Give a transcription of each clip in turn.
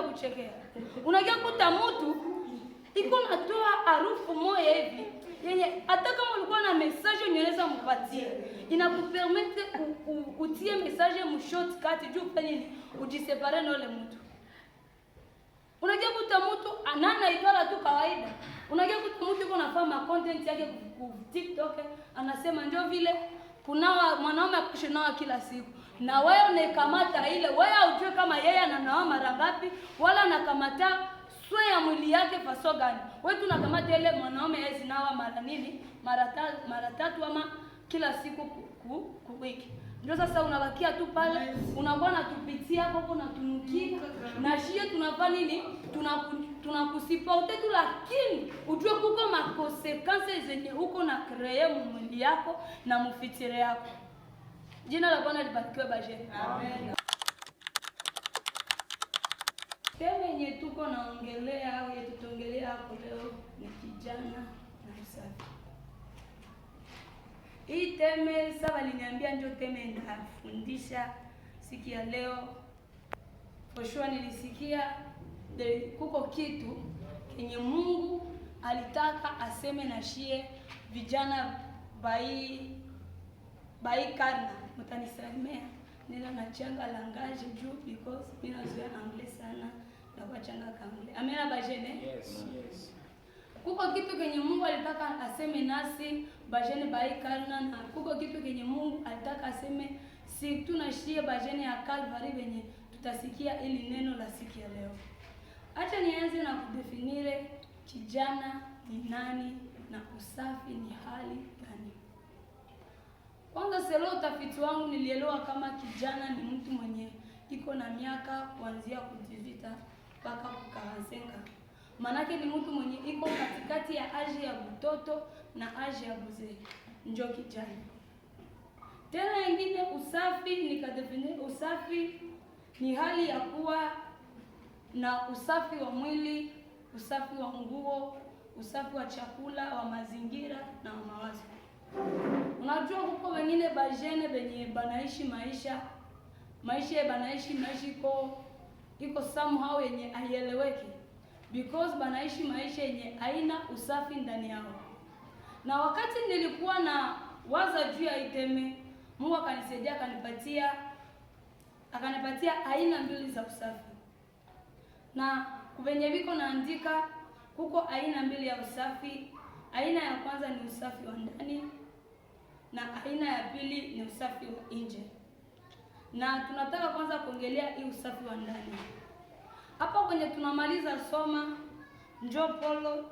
vya kuchekea. Unakia kuta mtu iko natoa harufu moja hivi yenye hata kama ulikuwa na message unaweza mpatia, inakupermete utie message mu shortcut juu fanye nini ujisepare na yule mtu. Unakia kuta mtu anana itwala tu kawaida. Unakia kuta mtu yuko nafanya content yake ku TikTok, anasema ndio vile kunawa mwanaume akushinawa kila siku. Na wewe unakamata ile, wewe hujue kama yeye ananawa mara ngapi wala anakamata swe ya mwili yake faso gani. Wewe tunakamata ile mwanaume yeye nawa mara nini? Mara tatu ama kila siku ku wiki. Ndio sasa unabakia tu pale, unakuwa natupitia hapo na tunukia na shie tunafanya nini? Tunakusipote tu, lakini ujue kuko makonsekansi zenye huko na kreye mwili yako na mufitire yako. Jina la Bwana libarikiwe Bajeni. Amen. Teme yenye tuko naongelea au tutaongelea hapo leo ni kijana na usafi. Hii teme sasa waliniambia ndio teme ndafundisha siku ya leo. For sure nilisikia kuko kitu kenye Mungu alitaka aseme na shie vijana bai karna. Mtanisamea nina nachanga langaje juu because mimi nazoea English sana na kuachanga kangle. Amena Bajene? Yes, yes. Kuko kitu kenye Mungu alitaka aseme nasi Bajene bai karna, na kuko kitu kenye Mungu alitaka aseme si tunashie Bajene ya Calvary venye tutasikia ili neno la siku ya leo. Acha nianze na kudefinire kijana ni nani na usafi ni hali gani. Kwanza selo utafiti wangu nilielewa kama kijana ni mtu mwenye iko na miaka kuanzia kujizita mpaka kukaransenga. Manake ni mtu mwenye iko katikati ya aji ya butoto na aji ya buzee. Njo kijana. Tena ingine usafi nikadefinire usafi ni hali ya kuwa na usafi wa mwili, usafi wa nguo, usafi wa chakula, wa mazingira na wa mawazo. Unajua huko wengine Bajene benye banaishi maisha banaishi iko somehow yenye haieleweki because banaishi maisha yenye haina usafi ndani yao. Na wakati nilikuwa na waza juu ya iteme, Mungu akanisaidia akanipatia aina mbili za usafi. Na kuvenye viko naandika huko aina mbili ya usafi. Aina ya kwanza ni usafi wa ndani na aina ya pili ni usafi wa nje. Na tunataka kwanza kuongelea hii usafi wa ndani. Hapa kwenye tunamaliza soma njoo Paulo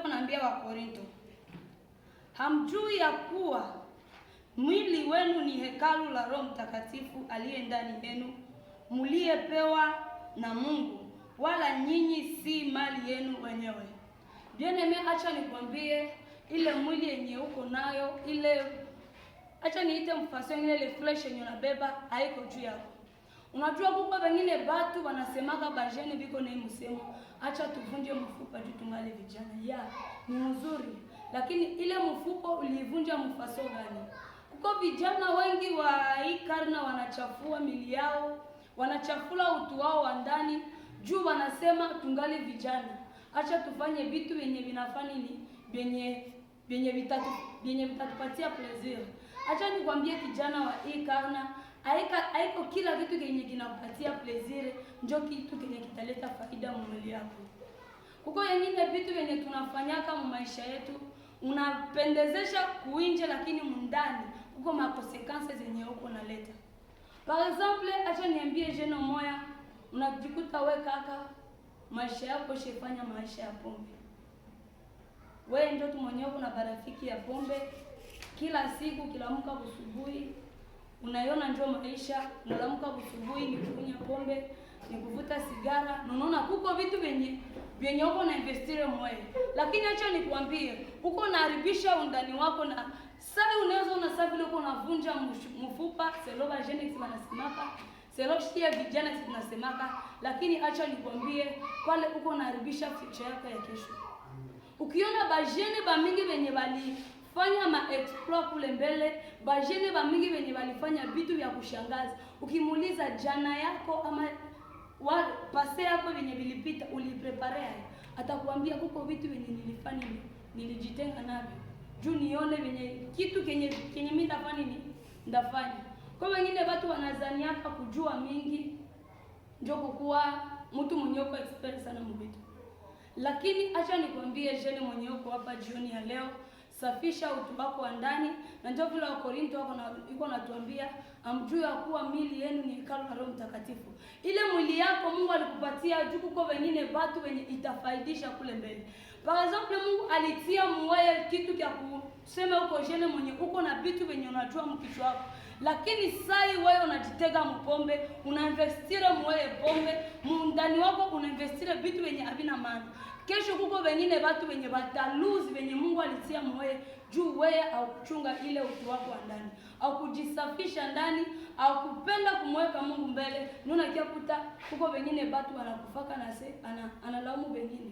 anaambia wa Korinto, hamjui ya kuwa mwili wenu ni hekalu la Roho Mtakatifu aliye ndani yenu, mliepewa na Mungu, wala nyinyi si mali yenu wenyewe. Bien-aime, acha nikwambie ile mwili yenye uko nayo, ile acha niite mfasio ile flesh yenye unabeba haiko juu yako. Unajua kuko wengine batu wanasemaka Bajene biko na msemo, acha tuvunje mfupa juu tungali vijana. Ni nzuri, lakini ile mfupa ulivunja mfasio gani? Kuko vijana wengi wa hii karna wanachafua mili yao, wanachafula utu wao wa ndani juu wanasema tungali vijana. Acha tufanye vitu vyenye vinafanya ni vyenye vitatupatia pleasure. Acha nikwambie kijana wa hii karna, haiko kila kitu kenye kinakupatia pleasure ndio kitu kenye kitaleta faida mwili yako. Kuko wengine vitu vyenye tunafanyaka mu maisha yetu unapendezesha kuinje, lakini mundani kuko makonsekansi zenye huko naleta. Par exemple, acha niambie jeno moya, unajikuta we kaka maisha yako shefanya maisha ya pombe. Wewe ndio tu mwenyewe una barafiki ya pombe, kila siku kila mka asubuhi unaiona ndio maisha, unaamka asubuhi ni kunywa pombe, ni kuvuta sigara, na unaona kuko vitu vyenye uko na investire moyo. Lakini acha nikwambie, uko unaharibisha undani wako, na sasa unaweza unasafiri uko unavunja mfupa, selo Bajene wanasemaka, selo shia vijana tunasemaka, lakini acha nikwambie pale uko unaharibisha future yako ya kesho. Ukiona Bajene ba mingi wenye fanya ma-explore kule mbele, Bajene ba mingi wenye walifanya vitu vya kushangaza. Ukimuuliza jana yako ama yako venye vilipita uliprepare, atakwambia kuko vitu venye nilifanya nilijitenga navyo juu nione venye kitu kenye mimi ndafanya nini ndafanya. Kwa wengine watu wanazaniaka kujua mingi ndio kukuwa mtu mwenye uko expert sana mvitu. Lakini acha nikwambie jene mwenye uko hapa jioni ya leo, safisha utu wako wa ndani, na ndio vile Wakorintho wako natuambia amjue ya kuwa mwili yenu ni hekalu la Roho Mtakatifu. Ile mwili yako Mungu alikupatia juu kuko wengine watu wenye itafaidisha kule mbele. Par exemple, Mungu alitia mwewe kitu kia kusema uko jene mwenye uko na vitu venye unajua mkichwa wako. Lakini sai wewe unajitega mpombe, unainvestire mwewe pombe, ndani wako unainvestire vitu venye havina maana. Kesho kuko wengine watu wenye bataluzi wenye Mungu alitia mwewe juu wewe au kuchunga ile utu wako wa ndani, au kujisafisha ndani, au kupenda kumweka Mungu mbele. Nuna kiakuta kuko wengine watu wanakufaka na analaumu wengine.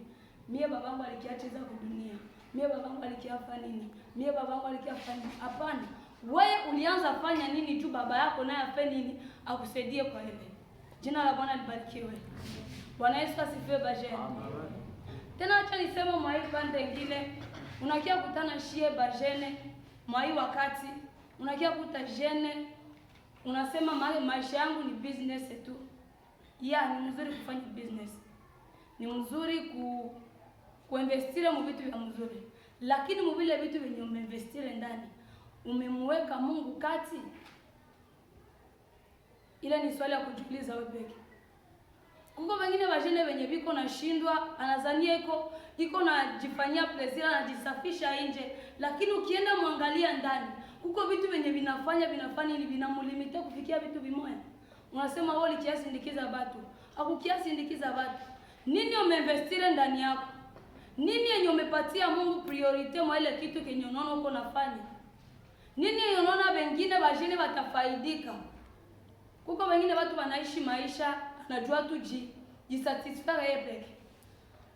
Mie babangu alikiacheza kwa dunia. Mie babangu alikiafa nini? Mie babangu alikiafa nini? Hapana. Wewe ulianza fanya nini juu baba yako naye afanye nini akusaidie kwa ile. Jina la Bwana libarikiwe. Bwana Yesu asifiwe bajeni. Tena acha niseme mwa hii pande nyingine, unakia kutana shie bajene mwa hii wakati, unakia kuta jene unasema maisha yangu ni business tu. Ni mzuri kufanya business. Ni mzuri kuinvestire mu vitu vya mzuri. Lakini mu vile vitu venye umeinvestire ndani, umemweka Mungu kati? Ile ni swali ya kujiuliza wewe peke. Kuko wengine wajene wenye biko na shindwa, anazania iko na jifanyia pleasure, anajisafisha nje, lakini ukienda muangalia ndani, kuko vitu wenye vinafanya ili vinamulimite kufikia vitu vimoja. Unasema wewe kiasi sindikiza watu. Hakukiasi sindikiza watu. Nini umeinvestire ndani yako? Nini yenye umepatia Mungu priority mwa ile kitu kenye unaona uko nafanya? Nini yenye unaona wengine wajene watafaidika? Kuko wengine watu wanaishi maisha anajua tu jisatisfy yeye peke.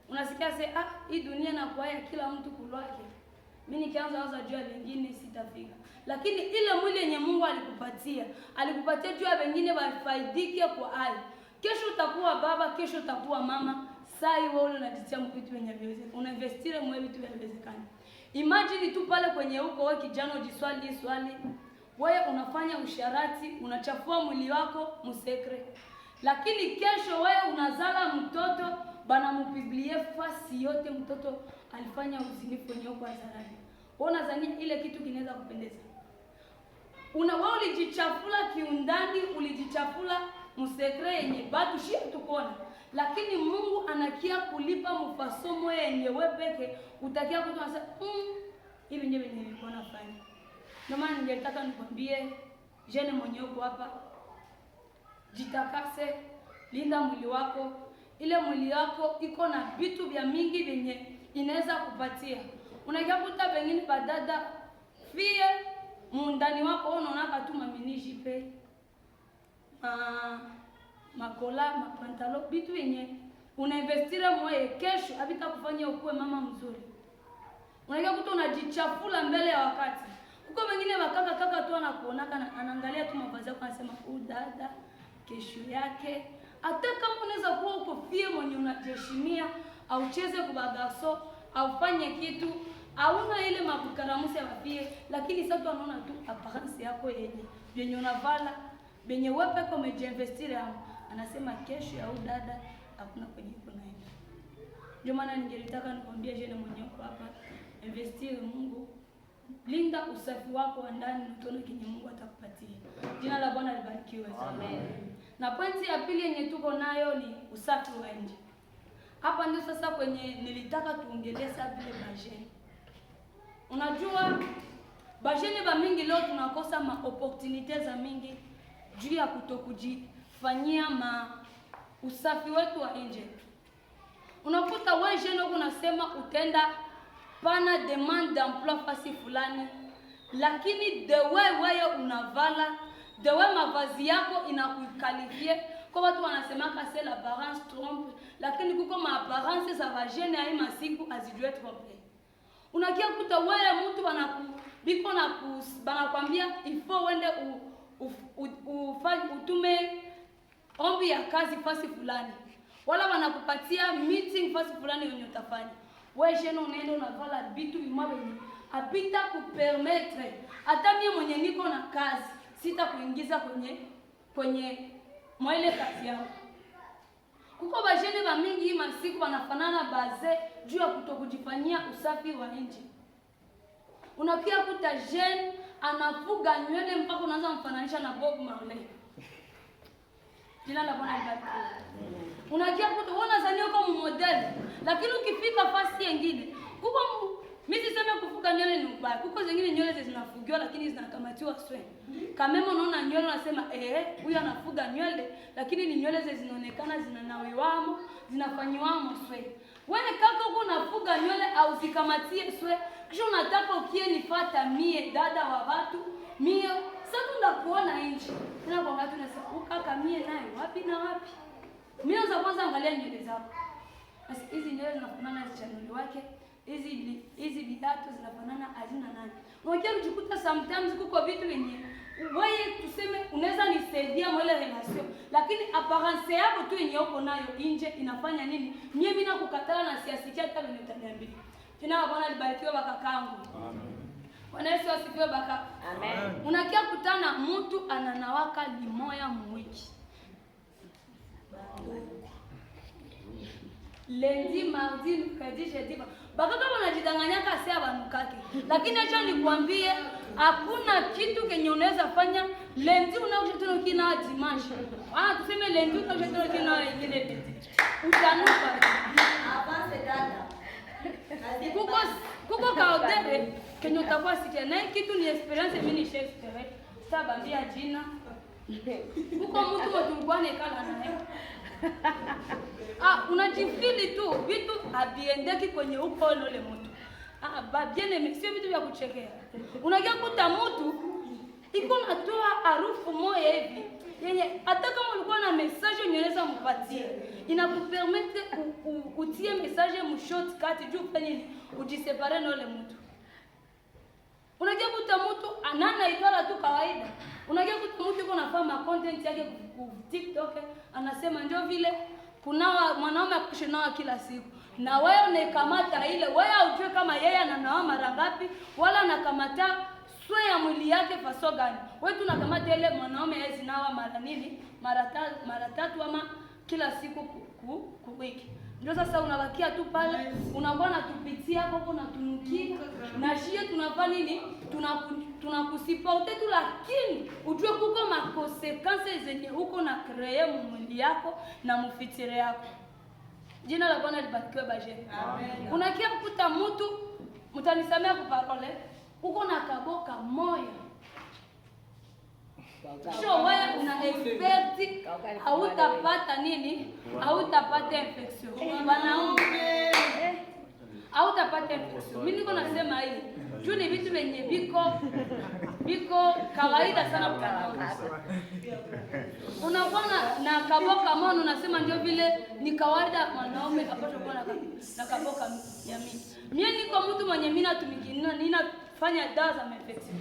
Unasikia hii dunia na kwa kila mtu kulwake. Mimi nikianza waza jua wengine sitafika. Lakini ile mwili yenye Mungu alikupatia jua wengine wafaidike kwa hali. Kesho utakuwa baba, kesho utakuwa mama. Sai wewe unajitia vitu venye viwezekana. Unainvestire mwe vitu vinawezekana. Imagine tu pale kwenye huko wewe kijana ujiswali swali. Wewe unafanya usharati, unachafua mwili wako musekre. Lakini kesho wewe unazala mtoto, bana mupiblie fasi yote mtoto alifanya uzinifu kwenye huko hadharani. Wewe unadhania ile kitu kinaweza kupendeza? Wewe ulijichafula kiundani, ulijichafula musekre yenye bado shia tukona. Lakini Mungu anakia kulipa mfasomo yenye wewe peke utakia kutoa sasa hivi ndio nilikuwa nafanya. Ndio maana ningetaka nikwambie jene mwenye uko hapa, jitakase, linda mwili wako. Ile mwili wako iko na vitu vya mingi vyenye inaweza kupatia. Unakuta wengine badada fie mundani wako unaona tu maminishi pe. Makola, mapantalo, vitu vyenye unainvestire moyo kesho havitakufanya ukue mama mzuri. Unakuta unajichafula mbele ya wakati. Kuko wengine kaka tu anakuonaka anaangalia tu mavazi yako anasema dada kesho yake. Hata kama unaweza kuwa uko fie mwenye unajiheshimia, au cheze kubagaso, au fanye kitu, hauna ile mabukaramusi ya fie, lakini sasa anaona tu apparence yako yenye unavala, yenye wewe peke umejinvestire hapo. Anasema kesho ya dada hakuna kwenye kunaenda. Ndio maana ningetaka nikwambie jene mwenye uko hapa, investire Mungu. Linda usafi wako wa ndani, utaona kinyi Mungu atakupatia. Jina la Bwana libarikiwe. Amen. Na pointi ya pili yenye tuko nayo ni usafi wa nje. Hapa ndio sasa kwenye nilitaka tuongeleza vile bajeni. Unajua bajeni ba mingi leo tunakosa opportunities za mingi juu ya kutokujifanyia usafi wetu wa nje. Unakuta wewe jeno unasema utenda pana demand d'emploi fasi fulani, lakini the way wewe unavala, the way mavazi yako inakukalifie. Kwa watu wanasemaka c'est l'apparence trompe, lakini kuko ma apparence za vagene ai masiku azijue trompe. Unakia kuta wewe mtu banakwambia il faut wende utume ombi ya kazi fasi fulani. wala wanakupatia meeting fasi fulani yenye utafanya. Wewe jeno unaenda unavala vitu vimwabenye apita kupermettre hata mimi mwenye niko na kazi sita kuingiza kwenye mwele kazi yangu. Kuko bajene ba mingi masiku wanafanana baze juu ya kutokujifanyia usafi wa nje. Unakia kuta jeune anafuga nywele mpaka unaanza mfananisha na Bob Marley. Jina la Bwana libarikiwe. Unakia kuta unazania kama model, lakini ukifika fasi nyingine, kuko mimi siseme kufuga nywele ni mbaya. Kuko zingine nywele zinafugiwa lakini zinakamatiwa swe. Kama unaona nywele unasema huyu anafuga nywele lakini ni nywele zinaonekana zinanawiwamo, zinafanyiwamo swe. Wewe kaka uko unafuga nywele au zikamatie swe, kisha unataka ukie nifuata mie dada wa watu, mie sasa ndakuona nje. Tena kwa watu nasema ukaka mie naye wapi na wapi? Mimi naanza kwanza angalia nywele zako. Basi hizi nywele zinafanana na chaneli wake. Hizi viatu zinafanana hazina nani. Unakia kujikuta sometimes kuko vitu wenye wewe tuseme unaweza nisaidia mwele relation, lakini apparence yako tu yenye uko nayo nje inafanya nini? Mimi nakukatala na siasikia hata venye utaniambia. Jina Bwana libarikiwe bakakangu. Amen. Bwana Yesu asifiwe baka. Amen. Unakia kutana mtu ananawaka limoya mwiki. Lundi, mardi, mercredi, jeudi. Baka kama unajidanganya kasi abanukake. Lakini acha nikwambie hakuna kitu kenye unaweza fanya lundi unakuja kina dimanche. Tuseme lundi unakuja kina ingine beti. Utanuka. Avance dada. Kuko kaodere kenye utakuwa sikia na kitu ni experience mimi ni Shakespeare. Sabambia jina. Kuko mtu mtungwane kala naye. Unajifili tu vitu habiendeki kwenye uko lole mtu. Babiene sio vitu vya kuchekea. Unakia kuta mtu iko natoa harufu moja hivi yenye hata kama ulikuwa na message unaweza mpatie. Inakupermete utie message mu shortcut juu fanye nini? Ujisepare na yule mtu. Unakia kuta mtu anana itwala tu kawaida. Unakia kuta mtu yuko nafanya content yake ku TikTok anasema ndio vile kuna mwanaume akushinao kila siku. Na wewe unakamata ile, wewe hujue kama yeye ananawa mara ngapi wala anakamata swe ya mwili yake faso gani. Wewe tunakamata ile mwanaume yeye zinawa mara nini? Mara tatu ama kila siku ku wiki. Ndio sasa unabakia tu pale, unakuwa natupitia hapo na tunukia na shie tunafanya nini? Tunakusipote tu, lakini ujue kuko makonsekansi zenye huko na kreye mwili yako na mufitire yako. Jina la Bwana libarikiwe baje. Amen. Unakia kukuta mtu mtanisamea kwa parole, uko na kaboka moyo. Sio wewe una expect hautapata nini? Hautapata infection. Wanaume hautapata infection. Mimi niko nasema hivi. Juu ni vitu vyenye biko kawaida sana kwa. Unakuwa na kaboka mono unasema ndio vile ni kawaida mwanaume apaswa kuwa na kaboka ya mimi. Mimi niko mtu mwenye mimi natumikina ninafanya dawa za infection.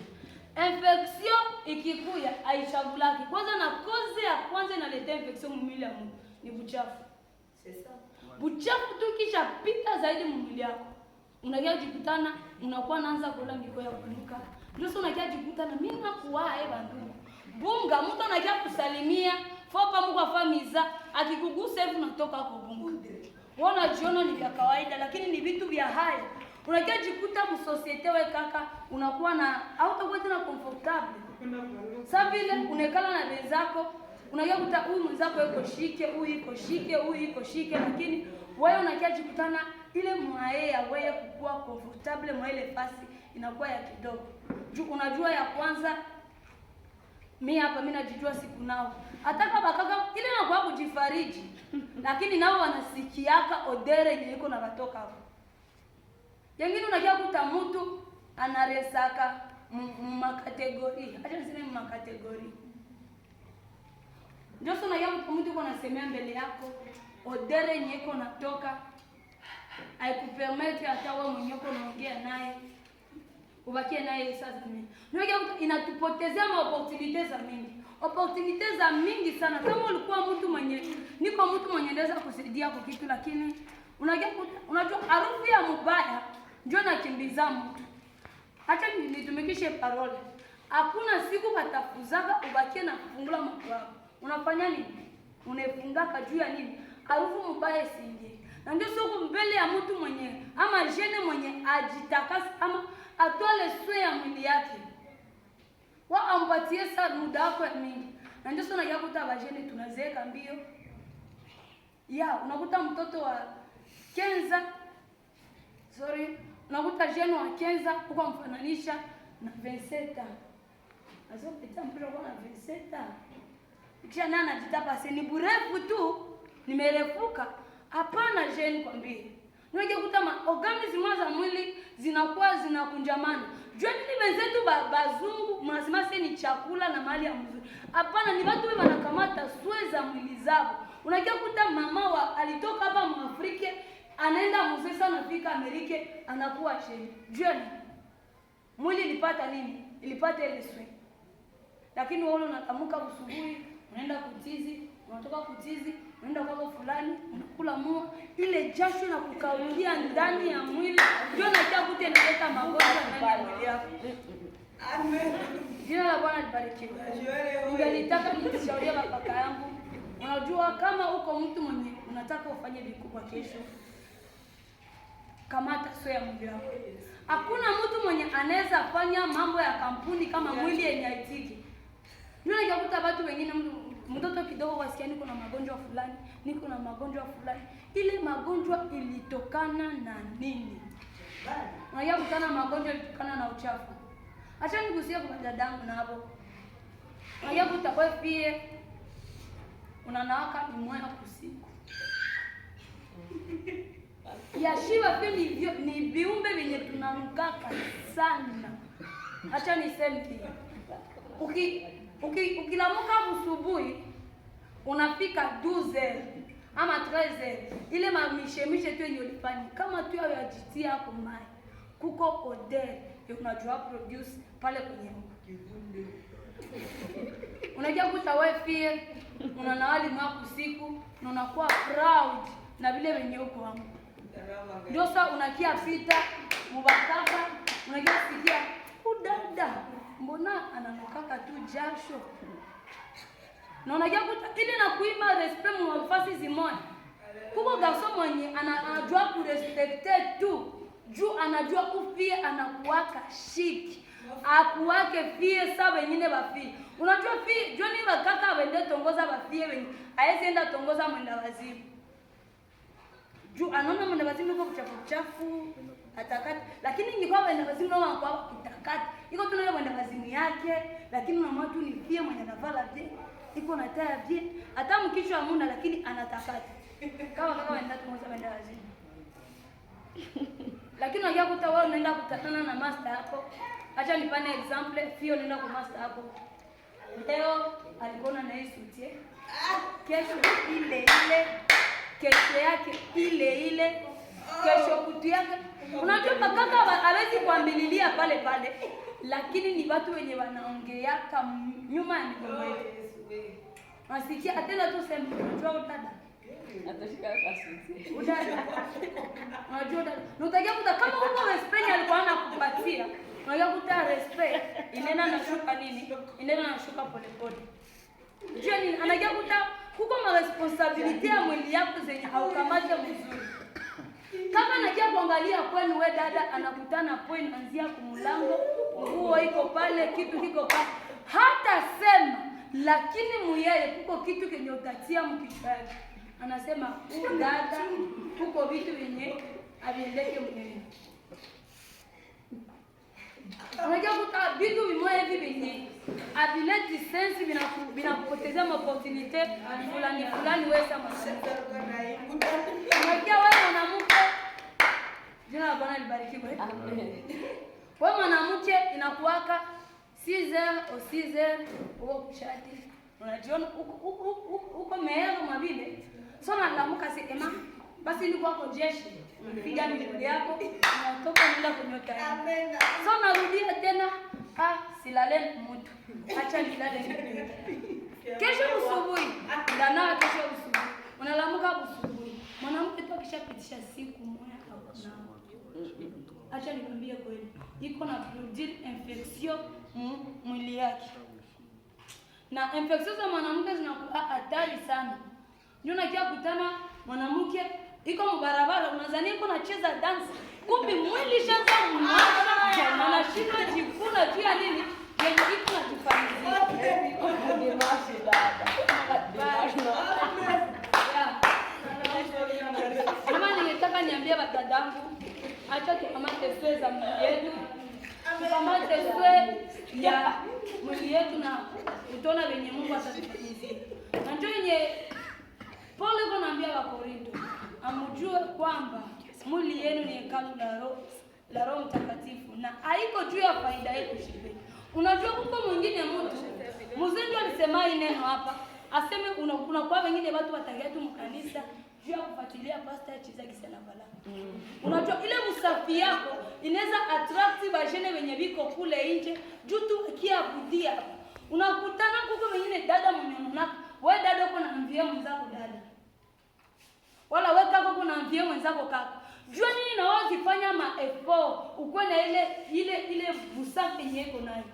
Infection ikikuya haichavulaki. Kwanza na cause ya kwanza inaleta infection mwili ya mtu ni buchafu. Sasa buchafu tu kisha pita zaidi mwili yako. Unakia jikutana unakuwa naanza kula miko ya kunuka. Ndio sio unakia jikutana mimi nakuwa bandu. Bunga mtu anakia kusalimia, fopa Mungu afamiza, akikugusa hivi unatoka hapo bunga. Wewe unajiona ni vya kawaida lakini ni vitu vya haya. Unakia jikuta mu societe wewe kaka unakuwa na hautakuwa tena comfortable. Sasa vile unekala na wenzako, unakia kuta huyu mwenzako yuko shike, huyu yuko shike lakini wewe unakia jikutana ile mwae ya wewe kukua comfortable mwa ile fasi inakuwa ya kidogo. Unajua ya kwanza mimi hapa mimi najijua siku nao. Hata kama kaka ile inakuwa kujifariji. Lakini nao wanasikiaka odere yenye iko na watoka hapo. Yengine unakia kuta mtu anaresaka makategori. Acha niseme makategori. Ndio sio unakia mtu uko nasemea mbele yako odere yenye iko natoka. Haikupermete hata wewe mwenyewe unaongea naye. Ubakie naye sasa mimi. Ndio inatupotezea maopportunity za mingi. opportunity za mingi sana. Kama ulikuwa mtu mwenye ndeza kusaidia kwa kitu, lakini unajua harufu ya mbaya ndio nakimbiza mtu. Acha nitumikishe parole. Hakuna siku batafuzaka ubakie na kufungula macho yako. Unafanya nini? Unafungaka juu ya nini? Harufu mbaya siingie. Na ndio soko mbele ya mtu mwenye ama jene mwenye ajitakasa ama atwale swe ya mwili yake. Wa ampatie sa muda wako ya mingi. Na ndio sona yakuta bajene tunazeeka mbio. Unakuta mtoto wa Kenza, unakuta jene wa Kenza uko mfananisha na 27. Azo pita mpira kwa na 27. Kisha nana anajitapa ni burefu tu, nimerefuka. Hapana jene kwambie. Unajua kuta organs za mwili zinakunjamana. Jua nini wenzetu bazungu mnasema sasa ni chakula na mali ya mzuri. Hapana, ni watu wanakamata swe za mwili zao. Unajua kuta mama alitoka hapa Mwafrika anaenda mzee sana fika Amerika anakuwa chini. Jua mwili ilipata nini? Ilipata ile swe. Lakini wewe unatamuka usubuhi, unaenda kutizi, unatoka kutizi, unaenda kwa fulani, unakula mua, ile jasho na kukaukia ndani ya mwili, ndio natia kute inaleta magonjwa ndani ya mwili yako. Amen. Jina la Bwana libarikiwe. Ningetaka nikushauri kaka yangu, unajua kama uko mtu mwenye unataka ufanye vikubwa kesho, kamata sio ya mwili wako. Hakuna mtu mwenye anaweza fanya mambo ya kampuni kama mwili yenye haitiki. Ndio nikakuta watu wengine mtoto kidogo wasikia niko na magonjwa fulani, niko na magonjwa fulani. Ile magonjwa ilitokana na nini? Unajua kutana magonjwa ilitokana na uchafu. Acha nigusie kwa dadangu na hapo. Unajua kutakuwa pia unanawaka ni moyo usiku. Yashiwa pia ni viumbe vyenye tunamkaka sana. Acha niseme pia. Ukilamuka usubuhi unafika 12 ama 13 ile mishemishe tu yenye ulifanya kama tu yajitia hapo mai kuko odeur unajua produce pale kwenye unajua kutawefie unanawali mwako usiku na unakuwa proud na vile wenye uko hapo. Ndio sasa unakia pita mubakaka unajua sikia udada mbona ananokaka tu jasho. Na unajua ile na kuima respect mwafasi zimoja. Kuko garso mwenye anajua kurespecte tu. Juu anajua kufie anakuwaka shiki. Akuwake fie sa wengine bafie. Unajua fie, jua ni bakaka wende tongoza bafie wenye. Haezi enda tongoza mwenda wazimu. Juu anaona mwenda wazimu yuko kuchafu atakati. Lakini ingekuwa mwenda wazimu na wanakuwa kutakati. Iko tunayo mwenda wazimu yake. Lakini mama tu ni fie mwenye navala vye. Iko na taa vye. Hata mkichwa hamuna lakini anatakati. Kama kaka wenda tongoza mwenda wazimu. Lakini unajua kuta wewe unaenda kutatana na master yako. Acha nipane example, fio unaenda kwa master yako. Leo alikuwa na hii suti. Kesho ile kesho yake ile kesho kutu yake. Unajua kaka hawezi kuambililia pale lakini ni watu wenye wanaongea kama nyuma ya migongo yetu. Wasikia atenda tu sema unajua udada. Atashika kasi. Udada. Unajua udada. Unataka kuta kama uko respect alikuwa anakupatia. Unajua kuta respect inena nashuka nini? Inena nashuka pole. Jua nini? Anajua kuta kuko ma responsibility ya mwili yako zenye haukamate mzuri. Kama anajua kuangalia kwenu wewe dada anakutana point anzia kumlango, nguo iko pale, kitu kiko pale. Hata sema lakini muyeye kuko kitu kenye utatia mkichwa yake. Anasema dada kuko vitu vyenye aviendeke mwenyewe. Unajua kuta vitu vimoja hivi vyenye avileti sense vinakupotezea opportunity fulani wewe kama sasa. Unajua wewe mwanamke jina la Bwana libarikiwe. Amen. Wewe mwanamke inakuwaka 6h au 6h uko kushati. Unajiona uko meero mabile. Sona lamuka sema basi niko hapo jeshi. Piga miguu yako unatoka nenda kunyota. Amen. Sona rudia tena silale mtu. Acha nilale. Kesho usubuhi. Ndana kesho usubuhi. Unalamuka usubuhi. Mwanamke tu akishapitisha siku moja hakuna. Acha nikwambie kweli. Iko na produire infection mwili yake. Na infection za mwanamke zinakuwa hatari sana. Ndio unakia kutana mwanamke iko mbarabara unadhani iko anacheza dance. Kumbe mwili shanza mnasha. Anashindwa jikuna juu ya nini? Yenye iko na kufanyia. Ni mashi dada. Kama ningetaka niambie wadadangu, acha tukamate swe za mwili yetu. Tukamate swe ya mwili yetu na utaona venye Mungu atatufanyia. Na ndio yenye Paulo anaambia Wakorintho, amjue kwamba mwili yenu ni hekalu la Roho Mtakatifu na haiko juu ya faida yetu sisi. Unajua huko mwingine mtu mzee alisema neno hapa, aseme unakuwa wengine watu watagia tu mkanisa juu ya kufuatilia pastor ya chiza kisana bala. Unajua ile msafi yako inaweza attract bajene wenye biko kule nje juu tu kiabudia. Unakutana huko wengine dada mmeona, wewe dada uko na mvie mwenzako dada. Wala wewe kaka uko na mvie mwenzako kaka. Jua nini na wao zifanya effort uko na ile busafi yenye iko nayo.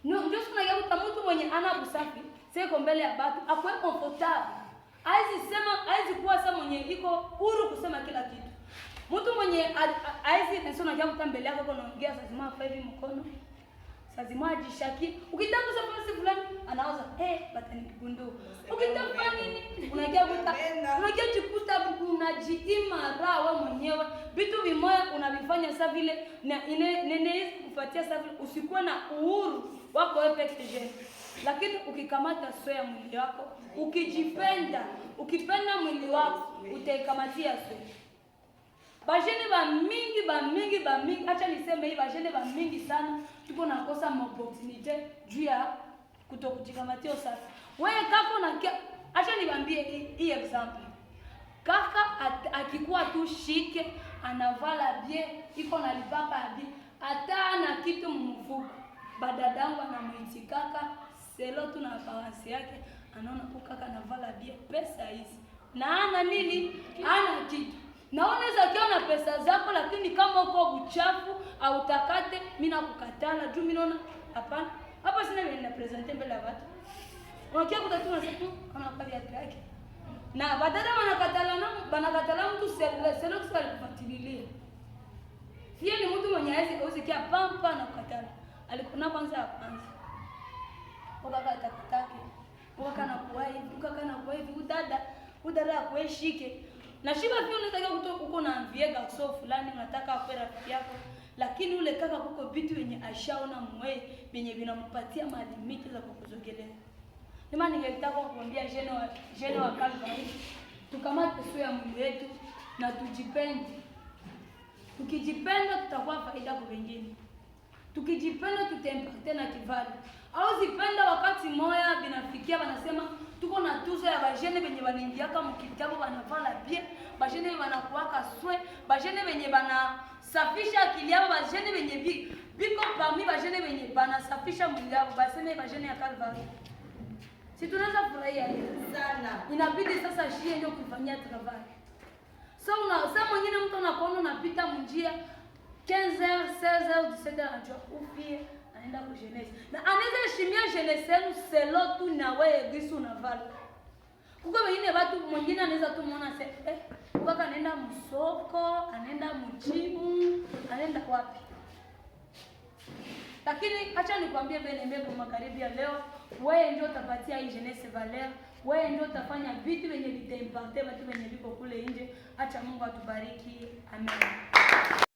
Ndio tunayakuta mtu mwenye ana busafi, siko mbele ya watu, akwe comfortable. Haizi kuwa sasa mwenye iko huru kusema kila kitu. Mtu mwenye haizi nasema jamu mbele yako unaongea lazima afaidi mkono. Lazima ajishaki. Ukitaka kusema fasi fulani anaanza batanigundu. Ukitaka nini? Unakia jikuta unajiimara wewe mwenyewe. Vitu vimoja unavifanya sasa vile na nene kufuatia sasa vile usikuwa na uhuru wako wewe pekee. Lakini ukikamata soya mwili wako, ukipenda mwili wako, utaikamatia soya. Bajene ba mingi, acha niseme hivi bajene ba mingi sana, tuko nakosa opportunity juu ya kutokujikamatia usafi. Wewe kaka acha niwaambie hii example. Kaka akikuwa tu shike, anavala bien, iko na libaba bien, hata na kitu mfuko. Badadangu anamuiti kaka selo tu na balance yake, anaona kaka anavala bien pesa hizi. Na ana nini? Ana kitu. Naona zakiwa na pesa zako lakini kama uko uchafu au utakate mimi nakukatana juu mimi naona hapana. Hapa sina vile na presenter mbele ya watu. Unakia kutatuna sasa kama kabi yake. Na badala wanakatala mtu selo kufuatilia. Yeye ni mtu mwenye hizi usikia pampa na kukatana. Alikuna kwanza ya kwanza. Ukakata kutake. Ukakana kuwa hivi udada kueshike. Na shiba pia unataka kutoka huko na viega so fulani unataka kwa rafiki yako, lakini ule kaka huko vitu wenye ashaona mwe wenye vinampatia malimiti za kukuzogelea. Nima ningetaka kuambia jene wa Calvary tukamate sio ya mwili wetu na tujipende. Tukijipenda tutakuwa faida kwa wengine. Tukijipenda tutempate na kibali. Au zipenda wakati moya binafikia wanasema tuko na tuzo ya bajene benye wanaingia kama kitabu wanavala bien, bajene wanakuwaka swe, bajene benye banasafisha akili yao, bajene benye biko parmi bajene benye banasafisha mwili wao, baseme bajene ya Calvary. Si tunaweza furahia sana. Inabidi sasa shie ndio kufanyia travail. Sasa mwingine mtu anakuona unapita njia 15h, 16h, 17h anajua ufie anaenda ku jeunesse. Na anaweza heshimia jeunesse yenu selo tu na wewe gisu unavala. Kuko wengine watu mwingine anaweza tu muona ukaka anaenda msoko, anaenda mjimu, anaenda wapi. Lakini acha nikwambie Benemeko magharibi ya leo, wewe ndio utapatia hii jeunesse valeur, wewe ndio utafanya vitu venye vitaimpacte watu wenye viko kule nje. Acha Mungu atubariki. Amen.